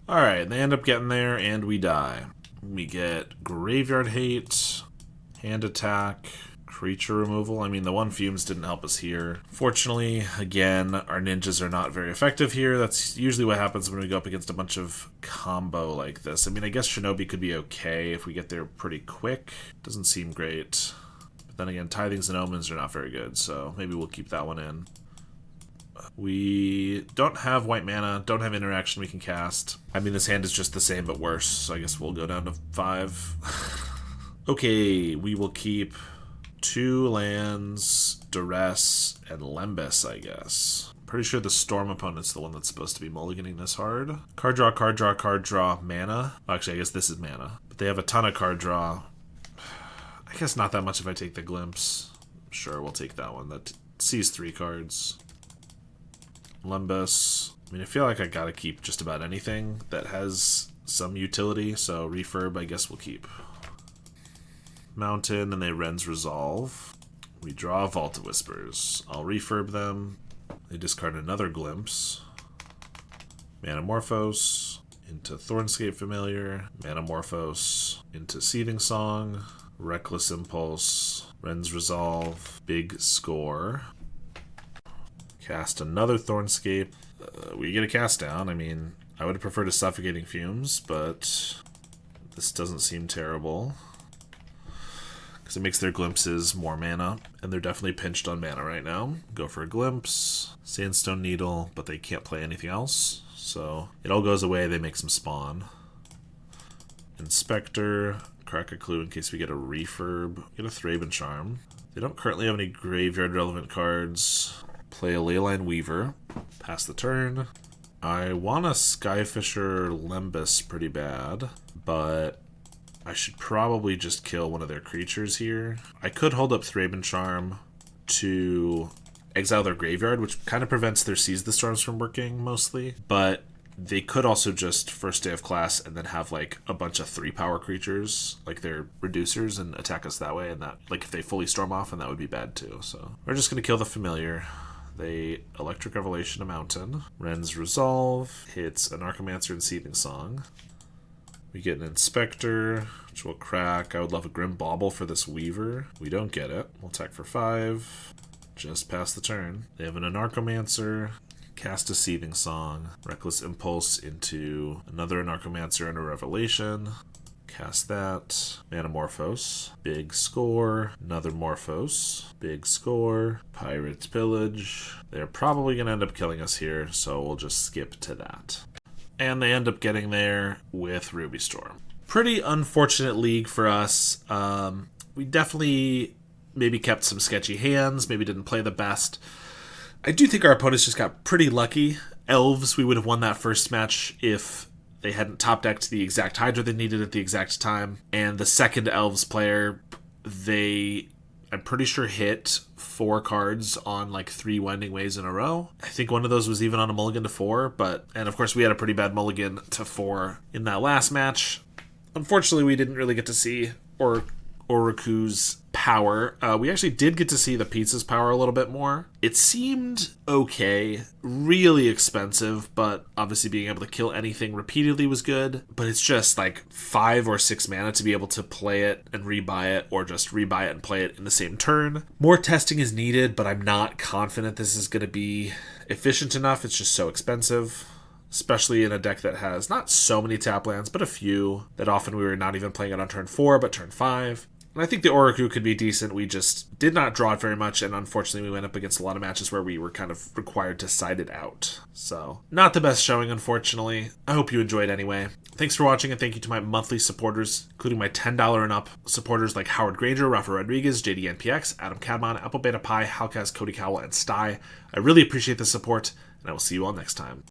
Alright, they end up getting there, and we die. We get Graveyard Hate, Hand Attack, Creature Removal. I mean, the 1 Fumes didn't help us here. Fortunately, again, our ninjas are not very effective here. That's usually what happens when we go up against a bunch of combo like this. I mean, I guess Shinobi could be okay if we get there pretty quick. Doesn't seem great. But then again, Tithings and Omens are not very good, so maybe we'll keep that one in. We don't have white mana, don't have interaction we can cast. I mean, this hand is just the same but worse, so I guess we'll go down to 5. Okay, we will keep 2 lands, Duress, and Lembas, I guess. Pretty sure the Storm opponent's the one that's supposed to be mulliganing this hard. Card draw, card draw, card draw, mana. Actually, I guess this is mana. But they have a ton of card draw. I guess not that much if I take the Glimpse. Sure, we'll take that one. That sees 3 cards. Lembas. I mean, I feel like I gotta keep just about anything that has some utility, so Refurb I guess we'll keep. Mountain, and they Ren's Resolve. We draw Vault of Whispers. I'll Refurb them. They discard another Glimpse. Manamorphose into Thornscape Familiar. Manamorphose into Seething Song. Reckless Impulse. Ren's Resolve. Big score. Cast another Thornscape. We get a cast down. I mean, I would prefer to Suffocating Fumes, but this doesn't seem terrible. Because it makes their Glimpses more mana, and they're definitely pinched on mana right now. Go for a Glimpse, Sandstone Needle, but they can't play anything else. So it all goes away, they make some spawn. Inspector, crack a Clue in case we get a Refurb, get a Thraben Charm. They don't currently have any graveyard relevant cards. Play a Leyline Weaver, pass the turn. I want a Skyfisher Lembas pretty bad, but I should probably just kill one of their creatures here. I could hold up Thraben Charm to exile their graveyard, which kind of prevents their Seize the Storms from working mostly, but they could also just first day of class and then have like a bunch of 3-power creatures, like their reducers, and attack us that way, and that, like, if they fully storm off, and that would be bad too. So we're just gonna kill the familiar. They Electric Revelation a mountain. Ren's Resolve hits an Archomancer and Seething Song. We get an Inspector, which will crack. I would love a Grim Bauble for this Weaver. We don't get it. We'll attack for 5. Just past the turn. They have an Anarchomancer. Cast a Seething Song. Reckless Impulse into another Anarchomancer and a Revelation. Cast that. Manamorphose. Big score. Another Morphos. Big score. Pirate's Pillage. They're probably going to end up killing us here, so we'll just skip to that. And they end up getting there with Ruby Storm. Pretty unfortunate league for us. We definitely maybe kept some sketchy hands, maybe didn't play the best. I do think our opponents just got pretty lucky. Elves, we would have won that first match if they hadn't top decked the exact Hydra they needed at the exact time. And the second Elves player, I'm pretty sure, hit 4 cards on like 3 Winding Ways in a row. I think one of those was even on a mulligan to 4, and of course we had a pretty bad mulligan to 4 in that last match. Unfortunately, we didn't really get to see Oroku's power. We actually did get to see the pizza's power a little bit more. It seemed okay, really expensive, but obviously being able to kill anything repeatedly was good. But it's just like 5 or 6 mana to be able to play it and rebuy it, or just rebuy it and play it in the same turn. More testing is needed, but I'm not confident this is going to be efficient enough. It's just so expensive, especially in a deck that has not so many tap lands, but a few that often we were not even playing it on turn 4, but turn 5. And I think the Oroku could be decent. We just did not draw it very much, and unfortunately we went up against a lot of matches where we were kind of required to side it out. So, not the best showing, unfortunately. I hope you enjoyed anyway. Thanks for watching, and thank you to my monthly supporters, including my $10 and up supporters like Howard Granger, Rafa Rodriguez, JDNPX, Adam Cadmon, Apple Beta Pie, Halkaz, Cody Cowell, and Sty. I really appreciate the support, and I will see you all next time.